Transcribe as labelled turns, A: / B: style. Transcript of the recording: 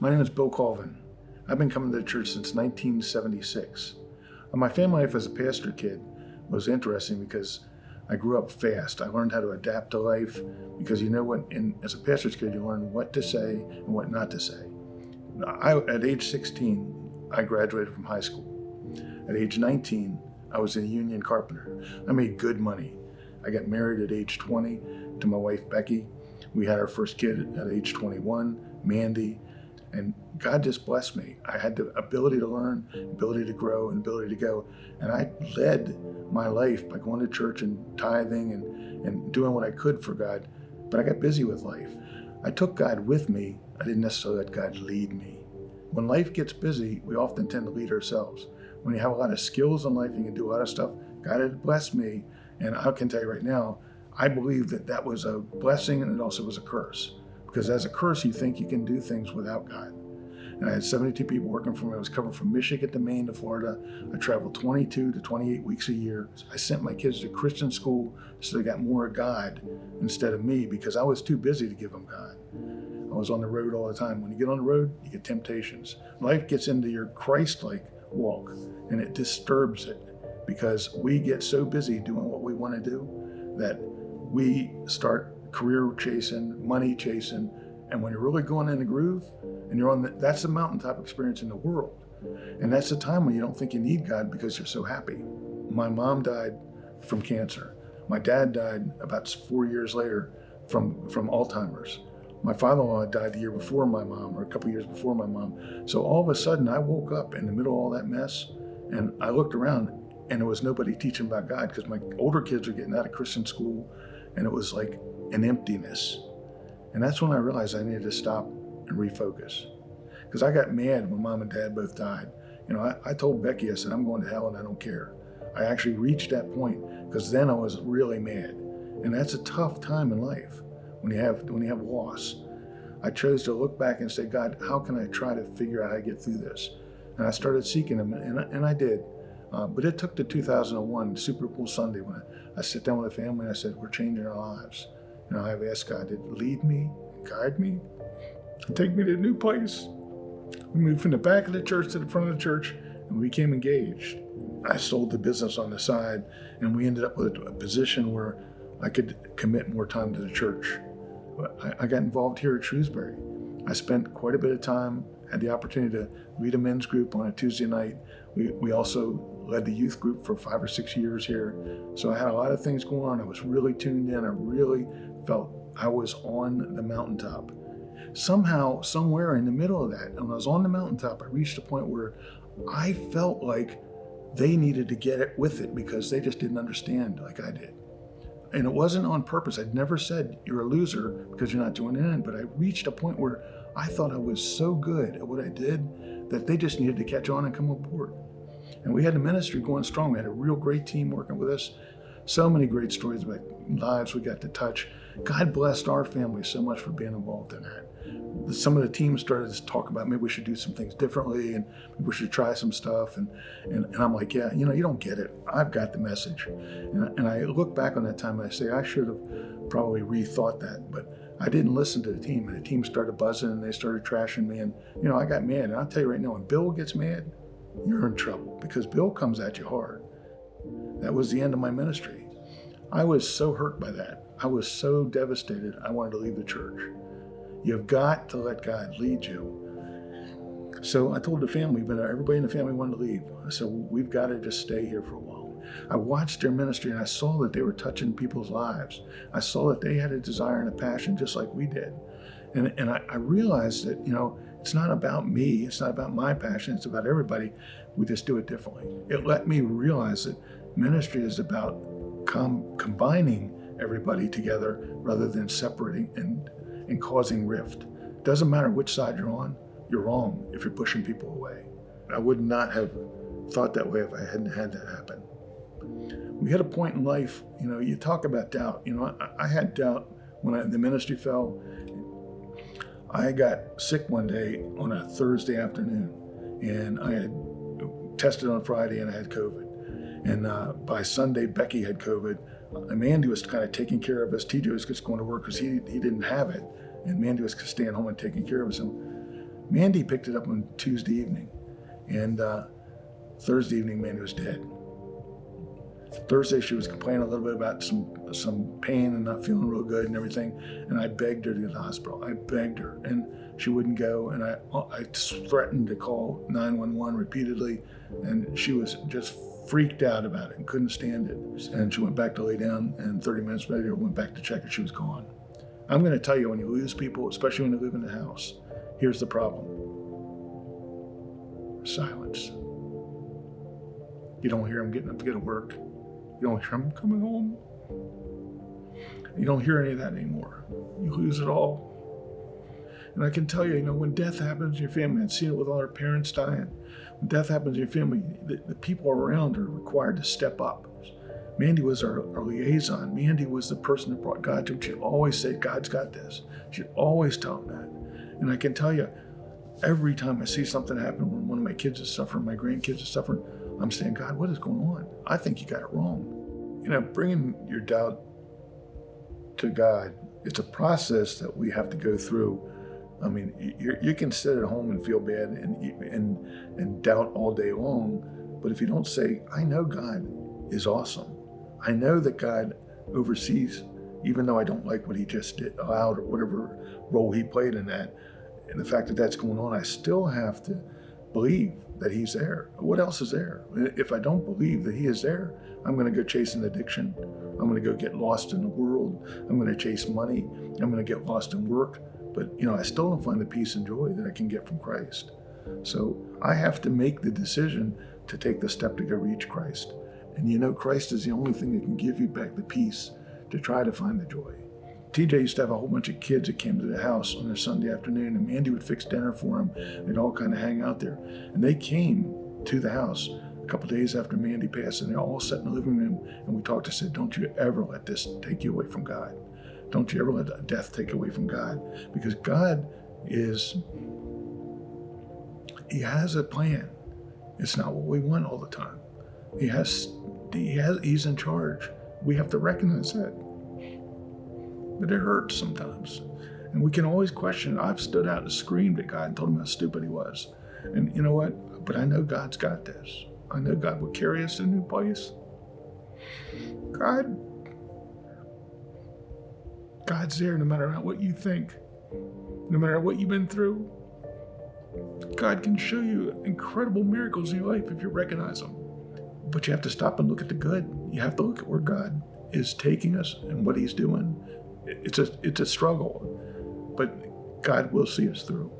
A: My name is Bill Colvin. I've been coming to the church since 1976. My family life as a pastor kid was interesting because I grew up fast. I learned how to adapt to life because you know what, as a pastor's kid, you learn what to say and what not to say. At age 16, I graduated from high school. At age 19, I was a union carpenter. I made good money. I got married at age 20 to my wife, Becky. We had our first kid at age 21, Mandy. And God just blessed me. I had the ability to learn, ability to grow, and ability to go. And I led my life by going to church and tithing and doing what I could for God. But I got busy with life. I took God with me. I didn't necessarily let God lead me. When life gets busy, we often tend to lead ourselves. When you have a lot of skills in life, you can do a lot of stuff. God had blessed me. And I can tell you right now, I believe that was a blessing and it also was a curse. Because as a curse, you think you can do things without God. And I had 72 people working for me. I was covering from Michigan to Maine to Florida. I traveled 22 to 28 weeks a year. I sent my kids to Christian school so they got more of God instead of me because I was too busy to give them God. I was on the road all the time. When you get on the road, you get temptations. Life gets into your Christ-like walk and it disturbs it because we get so busy doing what we want to do that we start career chasing, money chasing, and when you're really going in the groove and you're that's the mountaintop experience in the world. And that's the time when you don't think you need God because you're so happy. My mom died from cancer. My dad died about 4 years later from Alzheimer's. My father-in-law died the year before my mom, or a couple years before my mom. So all of a sudden I woke up in the middle of all that mess and I looked around and there was nobody teaching about God because my older kids were getting out of Christian school and it was like an emptiness. And that's when I realized I needed to stop and refocus. Because I got mad when mom and dad both died. You know, I told Becky, I said, I'm going to hell and I don't care. I actually reached that point because then I was really mad. And that's a tough time in life when you have loss. I chose to look back and say, God, how can I try to figure out how to get through this? And I started seeking him and I did. But it took to 2001, Super Bowl Sunday, when I sat down with the family and I said, we're changing our lives. You know, I've asked God to lead me, guide me, and take me to a new place. We moved from the back of the church to the front of the church, and we became engaged. I sold the business on the side, and we ended up with a position where I could commit more time to the church. I got involved here at Shrewsbury. I spent quite a bit of time, had the opportunity to lead a men's group on a Tuesday night. We also led the youth group for 5 or 6 years here. So I had a lot of things going on. I was really tuned in. I really felt I was on the mountaintop. Somehow, somewhere in the middle of that, when I was on the mountaintop, I reached a point where I felt like they needed to get it with it because they just didn't understand like I did. And it wasn't on purpose. I'd never said you're a loser because you're not joining in, but I reached a point where I thought I was so good at what I did that they just needed to catch on and come aboard. And we had the ministry going strong. We had a real great team working with us. So many great stories about lives we got to touch. God blessed our family so much for being involved in that. Some of the teams started to talk about maybe we should do some things differently and maybe we should try some stuff. And I'm like, yeah, you know, you don't get it. I've got the message. And I look back on that time and I say, I should have probably rethought that. But I didn't listen to the team. And the team started buzzing and they started trashing me. And, you know, I got mad. And I'll tell you right now, when Bill gets mad, you're in trouble because Bill comes at you hard. That was the end of my ministry. I was so hurt by that. I was so devastated. I wanted to leave the church. You've got to let God lead you. So I told the family, but everybody in the family wanted to leave. I said, we've got to just stay here for a while. I watched their ministry and I saw that they were touching people's lives. I saw that they had a desire and a passion just like we did. And I realized that, you know, it's not about me. It's not about my passion. It's about everybody. We just do it differently. It let me realize that ministry is about combining everybody together rather than separating and causing rift. Doesn't matter which side you're on, you're wrong if you're pushing people away. I would not have thought that way if I hadn't had that happen. We had a point in life, you know, you talk about doubt. You know, I had doubt when the ministry fell. I got sick one day on a Thursday afternoon, and I had tested on Friday and I had COVID. And by Sunday, Becky had COVID. And Mandy was kind of taking care of us. TJ was just going to work because he didn't have it. And Mandy was staying home and taking care of us. And Mandy picked it up on Tuesday evening, and Thursday evening, Mandy was dead. Thursday, she was complaining a little bit about some pain and not feeling real good and everything, and I begged her to go to the hospital. I begged her, and she wouldn't go, and I threatened to call 911 repeatedly, and she was just freaked out about it and couldn't stand it. And she went back to lay down, and 30 minutes later, went back to check her. She was gone. I'm going to tell you, when you lose people, especially when you live in the house, here's the problem. Silence. You don't hear them getting up to go to work. You don't hear them coming home. You don't hear any of that anymore. You lose it all. And I can tell you, when death happens in your family, I've seen it with all our parents dying. When death happens in your family, the people around are required to step up. Mandy was our liaison. Mandy was the person that brought God to him. She'd always say, God's got this. She'd always tell him that. And I can tell you, every time I see something happen when one of my kids is suffering, my grandkids are suffering, I'm saying, God, what is going on? I think you got it wrong. Bringing your doubt to God, it's a process that we have to go through. I mean, you can sit at home and feel bad and doubt all day long, but if you don't say, I know God is awesome. I know that God oversees, even though I don't like what he just did, allowed, or whatever role he played in that, and the fact that that's going on, I still have to believe that he's there. What else is there? If I don't believe that he is there, I'm going to go chasing addiction. I'm going to go get lost in the world. I'm going to chase money. I'm going to get lost in work. But, I still don't find the peace and joy that I can get from Christ. So I have to make the decision to take the step to go reach Christ. And Christ is the only thing that can give you back the peace to try to find the joy. TJ used to have a whole bunch of kids that came to the house on a Sunday afternoon, and Mandy would fix dinner for them. They'd all kind of hang out there. And they came to the house a couple of days after Mandy passed, and they all sat in the living room, and we talked and said, don't you ever let this take you away from God. Don't you ever let death take away from God. Because God he has a plan. It's not what we want all the time. He's in charge. We have to recognize that. But it hurts sometimes. And we can always question. I've stood out and screamed at God and told him how stupid he was. And you know what? But I know God's got this. I know God will carry us to a new place. God's there no matter what you think. No matter what you've been through. God can show you incredible miracles in your life if you recognize them. But you have to stop and look at the good. You have to look at where God is taking us and what he's doing. It's a struggle, but God will see us through.